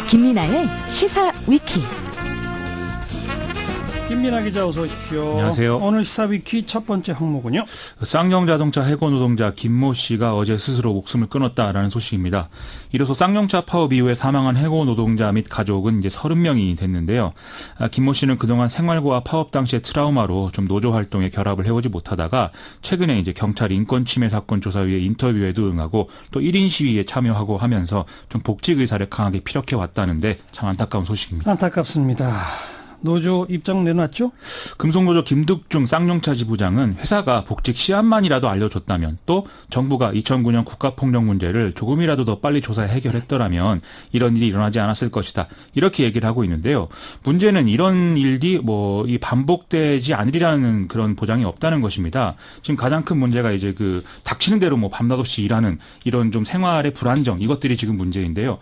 김민아의 시사 위키. 김민아 기자 어서 오십시오. 안녕하세요. 오늘 시사위키 첫 번째 항목은요. 쌍용자동차 해고 노동자 김모 씨가 어제 스스로 목숨을 끊었다라는 소식입니다. 이로써 쌍용차 파업 이후에 사망한 해고 노동자 및 가족은 이제 30명이 됐는데요. 김모 씨는 그동안 생활고와 파업 당시의 트라우마로 좀 노조 활동에 결합을 해오지 못하다가 최근에 이제 경찰 인권침해 사건 조사위의 인터뷰에도 응하고 또 1인 시위에 참여하고 하면서 좀 복직 의사를 강하게 피력해 왔다는데 참 안타까운 소식입니다. 안타깝습니다. 노조 입장 내놨죠? 금속노조 김득중 쌍용차 지부장은 회사가 복직 시한만이라도 알려줬다면 또 정부가 2009년 국가폭력 문제를 조금이라도 더 빨리 조사해 해결했더라면 이런 일이 일어나지 않았을 것이다. 이렇게 얘기를 하고 있는데요. 문제는 이런 일이 이 반복되지 않으리라는 그런 보장이 없다는 것입니다. 지금 가장 큰 문제가 이제 닥치는 대로 밤낮 없이 일하는 이런 좀 생활의 불안정 이것들이 지금 문제인데요.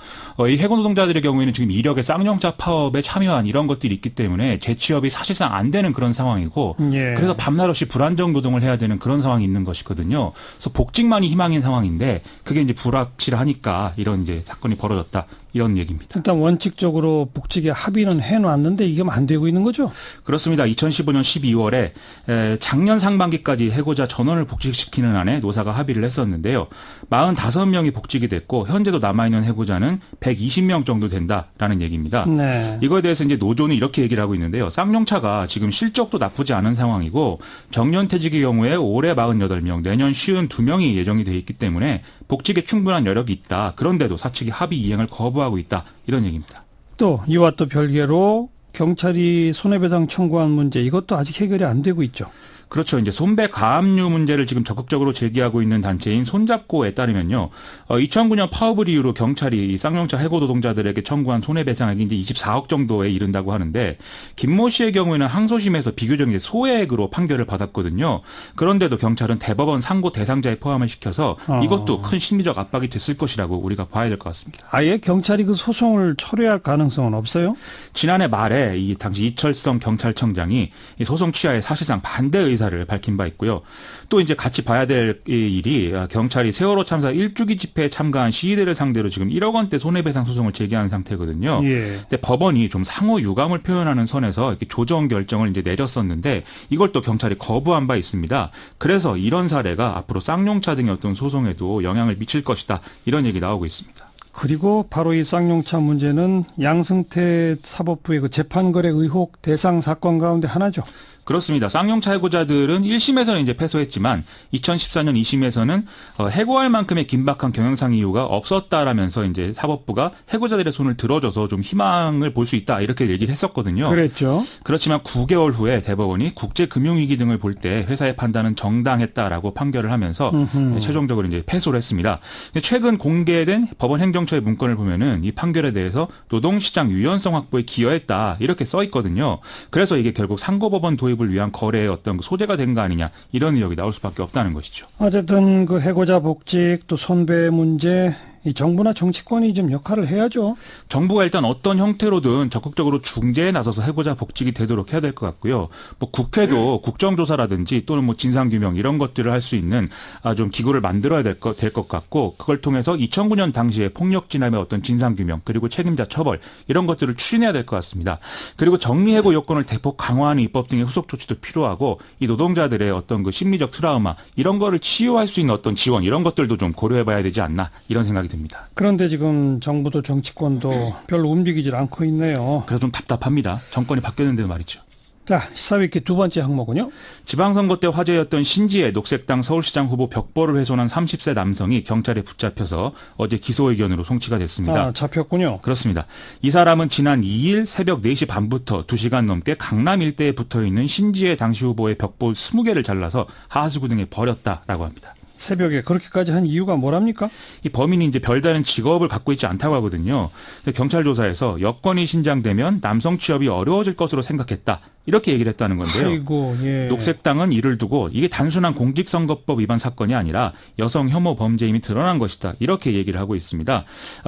이 해고 노동자들의 경우에는 지금 이력에 쌍용차 파업에 참여한 이런 것들이 있기 때문에 재취업이 사실상 안 되는 그런 상황이고 그래서 밤낮 없이 불안정 노동을 해야 되는 그런 상황이 있는 것이거든요. 그래서 복직만이 희망인 상황인데 그게 이제 불확실하니까 이런 이제 사건이 벌어졌다. 이런 얘기입니다. 일단 원칙적으로 복직에 합의는 해놨는데 이게 안 되고 있는 거죠? 그렇습니다. 2015년 12월에 작년 상반기까지 해고자 전원을 복직시키는 안에 노사가 합의를 했었는데요. 45명이 복직이 됐고 현재도 남아있는 해고자는 120명 정도 된다라는 얘기입니다. 네. 이거에 대해서 이제 노조는 이렇게 얘기를 하고 있는데요. 쌍용차가 지금 실적도 나쁘지 않은 상황이고 정년퇴직의 경우에 올해 48명, 내년 52명이 예정이 돼 있기 때문에 복직에 충분한 여력이 있다. 그런데도 사측이 합의 이행을 거부하고 있다. 이런 얘기입니다. 또 이와 또 별개로 경찰이 손해배상 청구한 문제 이것도 아직 해결이 안 되고 있죠. 그렇죠. 이제 손배 가압류 문제를 지금 적극적으로 제기하고 있는 단체인 손잡고에 따르면요. 2009년 파업을 이유로 경찰이 이 쌍용차 해고 노동자들에게 청구한 손해배상액이 이제 24억 정도에 이른다고 하는데 김모 씨의 경우에는 항소심에서 비교적 이제 소액으로 판결을 받았거든요. 그런데도 경찰은 대법원 상고 대상자에 포함을 시켜서 이것도 큰 심리적 압박이 됐을 것이라고 우리가 봐야 될 것 같습니다. 아예 경찰이 그 소송을 철회할 가능성은 없어요? 지난해 말에 이 당시 이철성 경찰청장이 이 소송 취하에 사실상 반대 의사를 밝힌 바 있고요. 또 이제 같이 봐야 될 일이 경찰이 세월호 참사 1주기 집회에 참가한 시위대를 상대로 지금 1억 원대 손해배상 소송을 제기하는 상태거든요. 근데 법원이 좀 상호 유감을 표현하는 선에서 이렇게 조정 결정을 이제 내렸었는데 이걸 또 경찰이 거부한 바 있습니다. 그래서 이런 사례가 앞으로 쌍용차 등의 어떤 소송에도 영향을 미칠 것이다. 이런 얘기 나오고 있습니다. 그리고 바로 이 쌍용차 문제는 양승태 사법부의 그 재판거래 의혹 대상 사건 가운데 하나죠. 그렇습니다. 쌍용차 해고자들은 1심에서는 이제 패소했지만 2014년 2심에서는 해고할 만큼의 긴박한 경영상 이유가 없었다라면서 이제 사법부가 해고자들의 손을 들어줘서 좀 희망을 볼 수 있다 이렇게 얘기를 했었거든요. 그랬죠. 그렇지만 9개월 후에 대법원이 국제금융위기 등을 볼 때 회사의 판단은 정당했다라고 판결을 하면서 최종적으로 이제 패소를 했습니다. 최근 공개된 법원 행정처의 문건을 보면은 이 판결에 대해서 노동시장 유연성 확보에 기여했다 이렇게 써 있거든요. 그래서 이게 결국 상고법원 도입 을 위한 거래의 어떤 소재가 된 거 아니냐 이런 의혹이 나올 수밖에 없다는 것이죠. 어쨌든 그 해고자 복직 또 손배 문제 이 정부나 정치권이 좀 역할을 해야죠. 정부가 일단 어떤 형태로든 적극적으로 중재에 나서서 해고자 복직이 되도록 해야 될 것 같고요. 국회도 국정조사라든지 또는 진상규명 이런 것들을 할 수 있는 좀 기구를 만들어야 될 것 같고 그걸 통해서 2009년 당시에 폭력 진압의 어떤 진상규명 그리고 책임자 처벌 이런 것들을 추진해야 될 것 같습니다. 그리고 정리해고 요건을 대폭 강화하는 입법 등의 후속 조치도 필요하고 이 노동자들의 어떤 그 심리적 트라우마 이런 거를 치유할 수 있는 어떤 지원 이런 것들도 좀 고려해봐야 되지 않나 이런 생각이 듭니다. 그런데 지금 정부도 정치권도 별로 움직이질 않고 있네요. 그래서 좀 답답합니다. 정권이 바뀌었는데도 말이죠. 자, 시사위키 두 번째 항목은요. 지방선거 때 화제였던 신지혜 녹색당 서울시장 후보 벽보를 훼손한 30세 남성이 경찰에 붙잡혀서 어제 기소 의견으로 송치가 됐습니다. 잡혔군요. 그렇습니다. 이 사람은 지난 2일 새벽 4시 반부터 2시간 넘게 강남 일대에 붙어있는 신지혜 당시 후보의 벽보 20개를 잘라서 하수구 등에 버렸다라고 합니다. 새벽에 그렇게까지 한 이유가 뭐랍니까? 이 범인이 이제 별다른 직업을 갖고 있지 않다고 하거든요. 경찰 조사에서 여건이 신장되면 남성 취업이 어려워질 것으로 생각했다. 이렇게 얘기를 했다는 건데요. 아이고, 예. 녹색당은 이를 두고 이게 단순한 공직선거법 위반 사건이 아니라 여성 혐오 범죄임이 드러난 것이다. 이렇게 얘기를 하고 있습니다.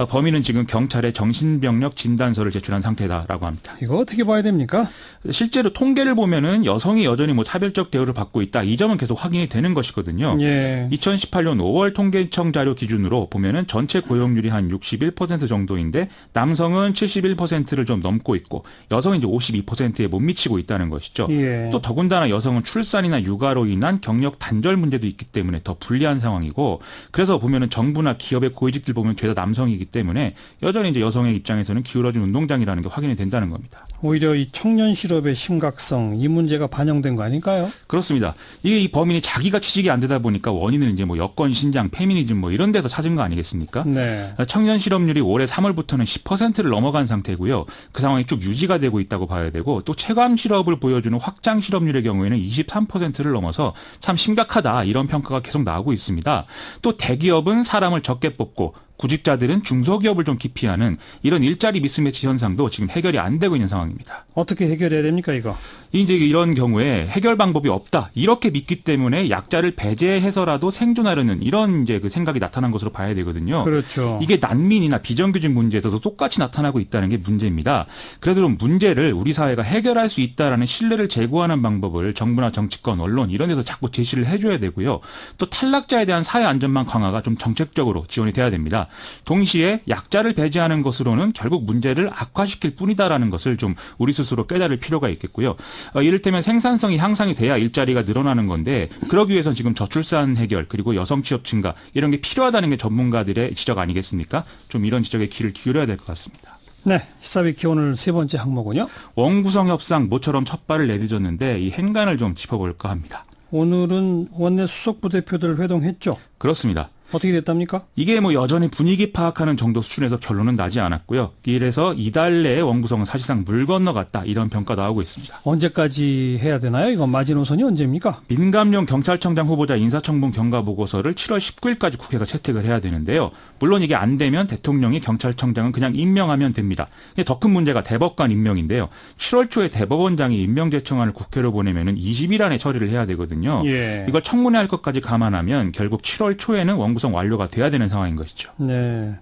범인은 지금 경찰에 정신병력 진단서를 제출한 상태다라고 합니다. 이거 어떻게 봐야 됩니까? 실제로 통계를 보면은 여성이 여전히 뭐 차별적 대우를 받고 있다. 이 점은 계속 확인이 되는 것이거든요. 예. 2018년 5월 통계청 자료 기준으로 보면은 전체 고용률이 한 61% 정도인데 남성은 71%를 좀 넘고 있고 여성은 이제 52%에 못 미치고 있다는 것이죠. 예. 또 더군다나 여성은 출산이나 육아로 인한 경력 단절 문제도 있기 때문에 더 불리한 상황이고 그래서 보면은 정부나 기업의 고위직들 보면 죄다 남성이기 때문에 여전히 이제 여성의 입장에서는 기울어진 운동장이라는 게 확인이 된다는 겁니다. 오히려 이 청년 실업의 심각성, 이 문제가 반영된 거 아닐까요? 그렇습니다. 이게 이 범인이 자기가 취직이 안 되다 보니까 원인은 이제 뭐 여권 신장, 페미니즘 뭐 이런 데서 찾은 거 아니겠습니까? 네. 청년 실업률이 올해 3월부터는 10%를 넘어간 상태고요. 그 상황이 쭉 유지가 되고 있다고 봐야 되고 또 체감 실업을 보여주는 확장 실업률의 경우에는 23%를 넘어서 참 심각하다 이런 평가가 계속 나오고 있습니다. 또 대기업은 사람을 적게 뽑고 구직자들은 중소기업을 좀 기피하는 이런 일자리 미스매치 현상도 지금 해결이 안 되고 있는 상황입니다. 어떻게 해결해야 됩니까, 이거? 이제 이런 경우에 해결 방법이 없다 이렇게 믿기 때문에 약자를 배제해서라도 생존하려는 이런 이제 그 생각이 나타난 것으로 봐야 되거든요. 그렇죠. 이게 난민이나 비정규직 문제에서도 똑같이 나타나고 있다는 게 문제입니다. 그래서 좀 문제를 우리 사회가 해결할 수 있다라는 신뢰를 제고하는 방법을 정부나 정치권, 언론 이런 데서 자꾸 제시를 해줘야 되고요. 또 탈락자에 대한 사회 안전망 강화가 좀 정책적으로 지원이 돼야 됩니다. 동시에 약자를 배제하는 것으로는 결국 문제를 악화시킬 뿐이다라는 것을 좀 우리 스스로 깨달을 필요가 있겠고요. 이를테면 생산성이 향상이 돼야 일자리가 늘어나는 건데 그러기 위해서는 지금 저출산 해결 그리고 여성 취업 증가 이런 게 필요하다는 게 전문가들의 지적 아니겠습니까? 좀 이런 지적에 귀를 기울여야 될 것 같습니다. 네, 시사위키 오늘 세 번째 항목은요. 원구성 협상 모처럼 첫 발을 내딛었는데 이 행간을 좀 짚어볼까 합니다. 오늘은 원내 수석부 대표들 회동했죠. 그렇습니다. 어떻게 됐답니까? 이게 뭐 여전히 분위기 파악하는 정도 수준에서 결론은 나지 않았고요. 이래서 이달 내에 원구성은 사실상 물 건너갔다 이런 평가 나오고 있습니다. 언제까지 해야 되나요? 이건 마지노선이 언제입니까? 민감용 경찰청장 후보자 인사청문 경과 보고서를 7월 19일까지 국회가 채택을 해야 되는데요. 물론 이게 안 되면 대통령이 경찰청장은 그냥 임명하면 됩니다. 더 큰 문제가 대법관 임명인데요. 7월 초에 대법원장이 임명 제청안을 국회로 보내면은 20일 안에 처리를 해야 되거든요. 예. 이걸 청문회 할 것까지 감안하면 결국 7월 초에는 원구성 완료가 돼야 되는 상황인 것이죠. 네.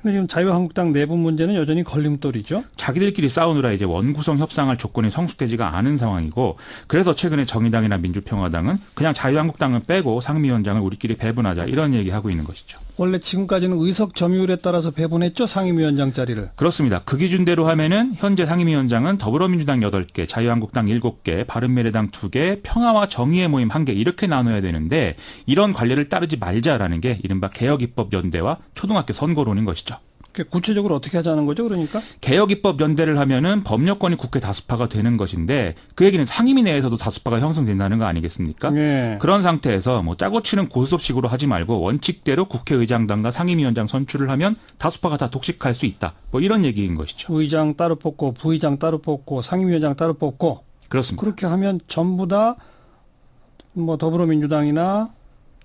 근데 지금 자유한국당 내부 문제는 여전히 걸림돌이죠. 자기들끼리 싸우느라 이제 원구성 협상할 조건이 성숙되지가 않은 상황이고 그래서 최근에 정의당이나 민주평화당은 그냥 자유한국당은 빼고 상임위원장을 우리끼리 배분하자 이런 얘기하고 있는 것이죠. 원래 지금까지는 의석 점유율에 따라서 배분했죠. 상임위원장 자리를. 그렇습니다. 그 기준대로 하면은 현재 상임위원장은 더불어민주당 8개, 자유한국당 7개, 바른미래당 2개, 평화와 정의의 모임 1개 이렇게 나눠야 되는데 이런 관례를 따르지 말자라는 게 이른바 개혁입법연대와 초등학교 선거론인 것이죠. 구체적으로 어떻게 하자는 거죠, 그러니까? 개혁입법 연대를 하면은 법률권이 국회 다수파가 되는 것인데 그 얘기는 상임위 내에서도 다수파가 형성된다는 거 아니겠습니까? 네. 그런 상태에서 뭐 짜고 치는 고스톱식으로 하지 말고 원칙대로 국회의장단과 상임위원장 선출을 하면 다수파가 다 독식할 수 있다. 뭐 이런 얘기인 것이죠. 의장 따로 뽑고 부의장 따로 뽑고 상임위원장 따로 뽑고 그렇습니다. 그렇게 하면 전부 다 뭐 더불어민주당이나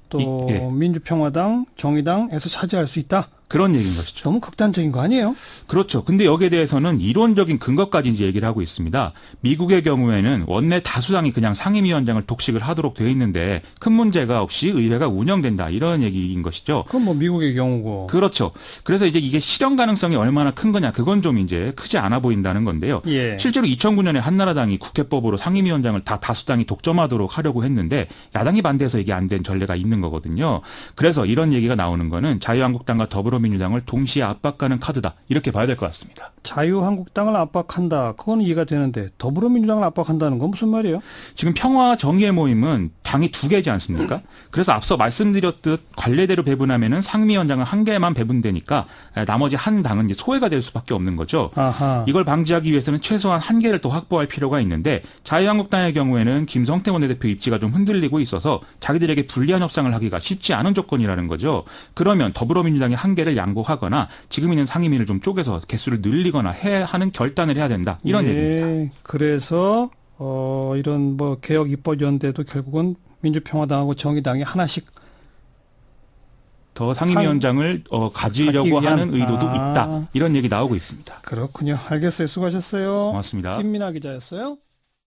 또 예. 민주평화당, 정의당에서 차지할 수 있다. 그런 얘기인 것이죠. 너무 극단적인 거 아니에요? 그렇죠. 근데 여기에 대해서는 이론적인 근거까지 이제 얘기를 하고 있습니다. 미국의 경우에는 원내 다수당이 그냥 상임위원장을 독식을 하도록 되어 있는데 큰 문제가 없이 의회가 운영된다. 이런 얘기인 것이죠. 그건 뭐 미국의 경우고. 그렇죠. 그래서 이제 이게 실현 가능성이 얼마나 큰 거냐. 그건 좀 이제 크지 않아 보인다는 건데요. 예. 실제로 2009년에 한나라당이 국회법으로 상임위원장을 다 다수당이 독점하도록 하려고 했는데 야당이 반대해서 이게 안 된 전례가 있는 거거든요. 그래서 이런 얘기가 나오는 거는 자유한국당과 더불어민주당을 동시에 압박하는 카드다. 이렇게 봐야 될 것 같습니다. 자유한국당을 압박한다. 그건 이해가 되는데 더불어민주당을 압박한다는 건 무슨 말이에요? 지금 평화 정의의 모임은 당이 2개지 않습니까? 그래서 앞서 말씀드렸듯 관례대로 배분하면은 상임위원장은 1개만 배분되니까 나머지 한 당은 이제 소외가 될 수밖에 없는 거죠. 아하. 이걸 방지하기 위해서는 최소한 1개를 더 확보할 필요가 있는데 자유한국당의 경우에는 김성태 원내대표 입지가 좀 흔들리고 있어서 자기들에게 불리한 협상을 하기가 쉽지 않은 조건이라는 거죠. 그러면 더불어민주당이 1개를 양보하거나 지금 있는 상임위를 좀 쪼개서 개수를 늘리거나 하는 결단을 해야 된다. 이런 얘기입니다. 그래서 이런 뭐 개혁 입법 연대도 결국은 민주평화당하고 정의당이 하나씩 더 상임위원장을 가지려고 하는 의도도 있다. 이런 얘기 나오고 있습니다. 그렇군요. 알겠어요. 수고하셨어요. 고맙습니다. 김민아 기자였어요.